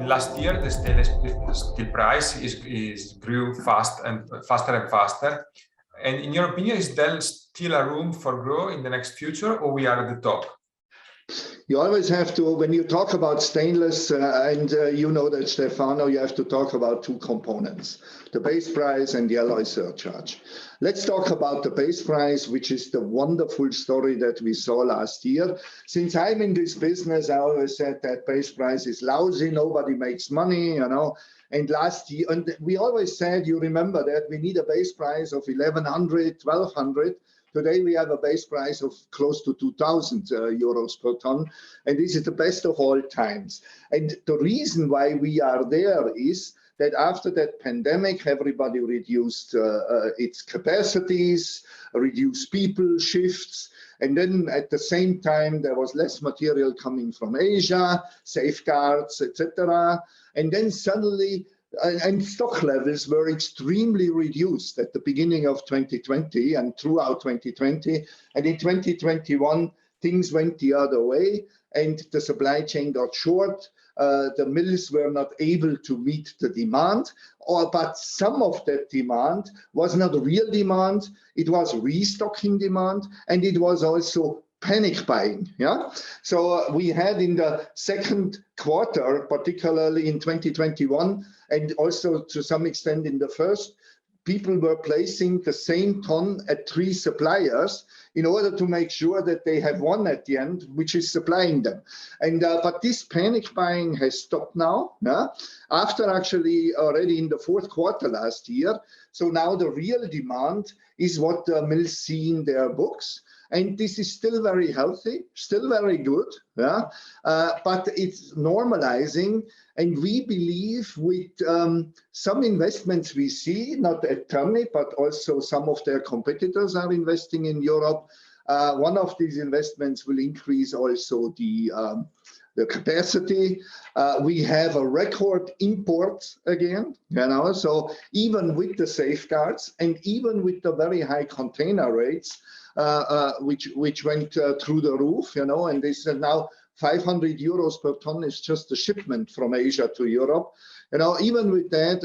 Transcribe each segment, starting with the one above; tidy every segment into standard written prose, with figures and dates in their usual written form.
in last year, the stainless steel price is grew faster and faster. And in your opinion, is there still a room for growth in the next future, or we are at the top? You always have to, when you talk about stainless, you know that, Stefano, you have to talk about two components, the base price and the alloy surcharge. Let's talk about the base price, which is the wonderful story that we saw last year. Since I'm in this business, I always said that base price is lousy, nobody makes money, you know. And last year, and we always said, you remember that we need a base price of 1,100, 1,200. Today we have a base price of close to 2,000 euros per ton, and this is the best of all times. And the reason why we are there is that after that pandemic, everybody reduced its capacities, reduced people, shifts, and then at the same time there was less material coming from Asia, safeguards, etc. And then suddenly, and stock levels were extremely reduced at the beginning of 2020 and throughout 2020. And in 2021, things went the other way and the supply chain got short. The mills were not able to meet the demand, but some of that demand was not real demand. It was restocking demand, and it was also panic buying. Yeah. So we had in the second quarter, particularly in 2021, and also to some extent in the first, people were placing the same ton at 3 suppliers in order to make sure that they have one at the end, which is supplying them. And but this panic buying has stopped now, yeah? After actually already in the fourth quarter last year. So now the real demand is what the mills see in their books. And this is still very healthy, still very good, yeah? But it's normalizing. And we believe with some investments we see, not at Terni, but also some of their competitors are investing in Europe. One of these investments will increase also the capacity. We have a record imports again, you know, so even with the safeguards and even with the very high container rates, which went through the roof, you know, and this is now 500 euros per ton is just a shipment from Asia to Europe. You know, even with that,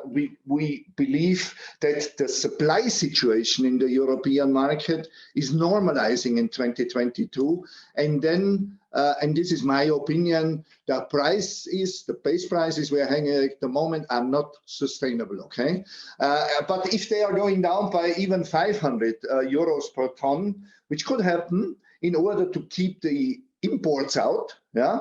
we believe that the supply situation in the European market is normalizing in 2022. And then, and this is my opinion, the base prices we're hanging at the moment are not sustainable, okay? But if they are going down by even 500 euros per ton, which could happen in order to keep the imports out, yeah,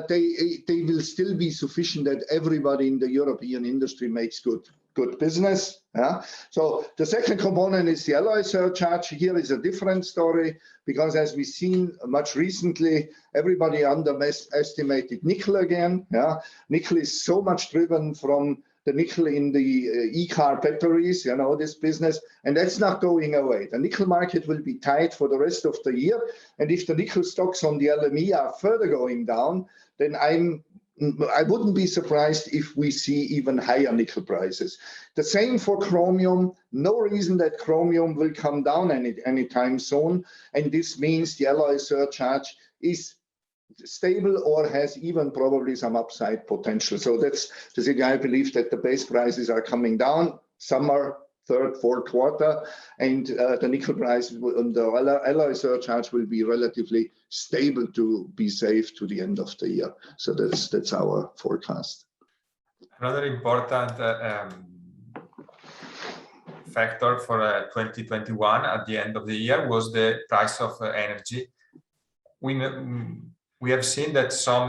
they will still be sufficient that everybody in the European industry makes good business. Yeah. So the second component is the alloy surcharge. Here is a different story because as we've seen much recently, everybody underestimated nickel again. Yeah. Nickel is so much driven from the nickel in the e-car batteries, you know, this business, and that's not going away. The nickel market will be tight for the rest of the year. And if the nickel stocks on the LME are further going down, then I wouldn't be surprised if we see even higher nickel prices. The same for chromium. No reason that chromium will come down anytime soon. And this means the alloy surcharge is stable or has even probably some upside potential. So that's the thing. I believe that the base prices are coming down summer, third, fourth quarter, and the nickel price and the alloy surcharge will be relatively stable to be safe to the end of the year. So that's our forecast. Another important factor for 2021 at the end of the year was the price of energy. We have seen that some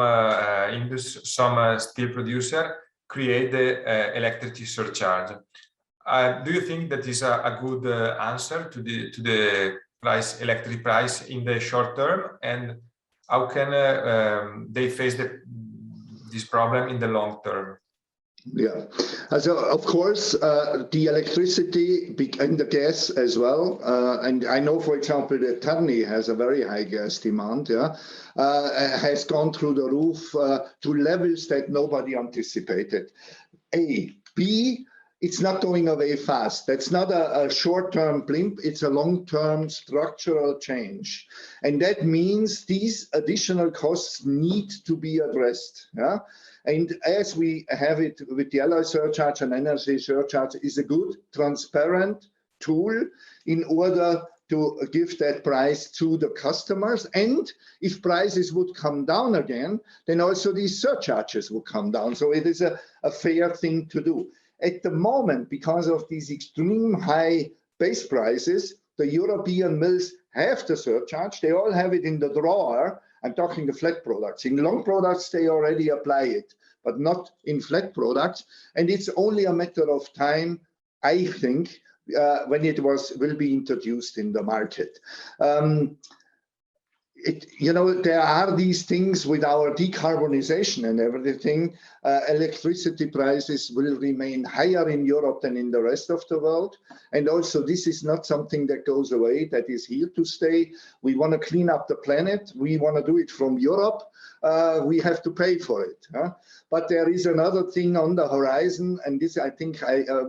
steel producer create the electricity surcharge. Do you think that is a good answer to the electric price in the short term, and how can they face this problem in the long term? Yeah, so of course, the electricity and the gas as well. And I know, for example, that Terni has a very high gas demand, yeah, has gone through the roof to levels that nobody anticipated. A. B, it's not going away fast. That's not a short-term blimp, it's a long-term structural change. And that means these additional costs need to be addressed. Yeah? And as we have it with the alloy surcharge and energy surcharge, is a good, transparent tool in order to give that price to the customers. And if prices would come down again, then also these surcharges will come down. So it is a fair thing to do. At the moment, because of these extreme high base prices, the European mills have the surcharge. They all have it in the drawer. I'm talking the flat products. In long products, they already apply it, but not in flat products. And it's only a matter of time, I think, when it will be introduced in the market. There are these things with our decarbonization and everything. Electricity prices will remain higher in Europe than in the rest of the world. And also, this is not something that goes away, that is here to stay. We want to clean up the planet. We want to do it from Europe. We have to pay for it. But there is another thing on the horizon, and this I think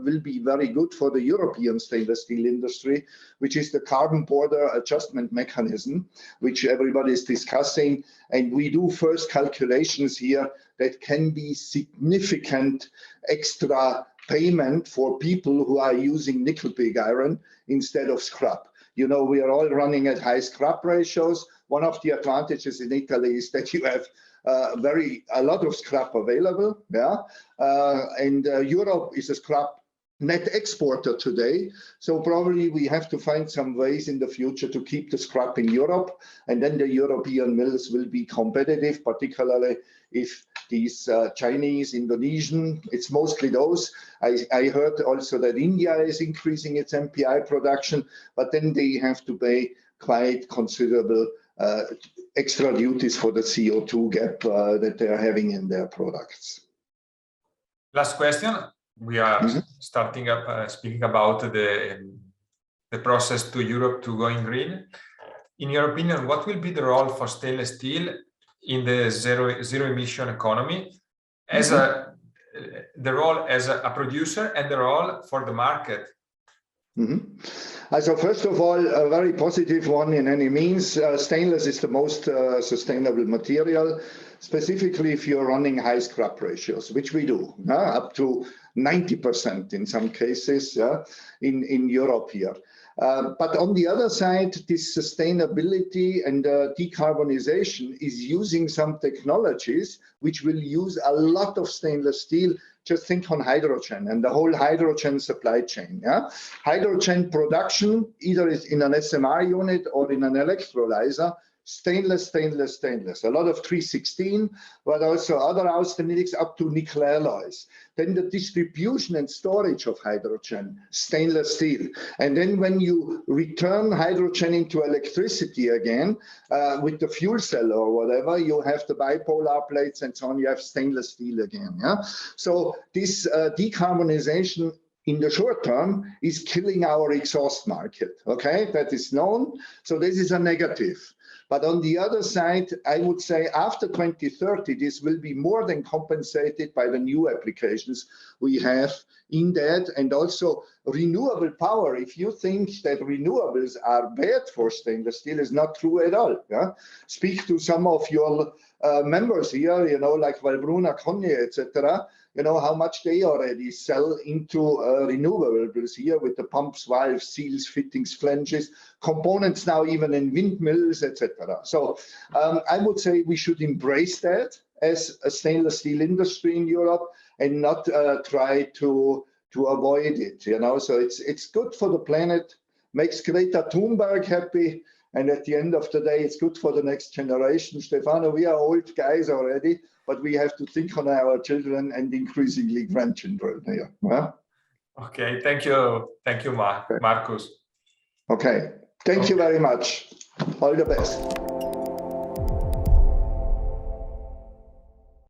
will be very good for the European stainless steel industry, which is the carbon border adjustment mechanism, which everybody is discussing. And we do first calculations here that can be significant extra payment for people who are using nickel pig iron instead of scrap. We are all running at high scrap ratios. One of the advantages in Italy is that you have a lot of scrap available. Yeah, and Europe is a scrap net exporter today. So probably we have to find some ways in the future to keep the scrap in Europe, and then the European mills will be competitive, particularly if these Chinese, Indonesian, it's mostly those. I heard also that India is increasing its MPI production, but then they have to pay quite considerable extra duties for the CO2 gap that they're having in their products. Last question. We are starting up speaking about the process to Europe to going green. In your opinion, what will be the role for stainless steel in the zero emission economy, as the role as a producer and the role for the market? So first of all, a very positive one in any means. Stainless is the most sustainable material, specifically if you're running high scrap ratios, which we do, up to 90% in some cases in Europe here. But on the other side, this sustainability and decarbonization is using some technologies which will use a lot of stainless steel. Just think on hydrogen and the whole hydrogen supply chain. Hydrogen production, either is in an SMR unit or in an electrolyzer, stainless, stainless, stainless. A lot of 316, but also other austenitics up to nickel alloys. Then the distribution and storage of hydrogen, stainless steel. And then when you return hydrogen into electricity again, with the fuel cell or whatever, you have the bipolar plates and so on, you have stainless steel again. So this decarbonization in the short term is killing our exhaust market. Okay, that is known. So this is a negative. But on the other side, I would say after 2030, this will be more than compensated by the new applications we have in that, and also renewable power. If you think that renewables are bad for stainless steel, is not true at all. Speak to some of your members here, like Valbruna, Conye, etc. How much they already sell into renewables here with the pumps, valves, seals, fittings, flanges, components now even in windmills, etc. So I would say we should embrace that as a stainless steel industry in Europe and not try to avoid it. So it's good for the planet, makes Greta Thunberg happy, and at the end of the day, it's good for the next generation. Stefano, we are old guys already, but we have to think on our children and increasingly grandchildren here. Okay, thank you, Markus. Okay, thank you very much. All the best.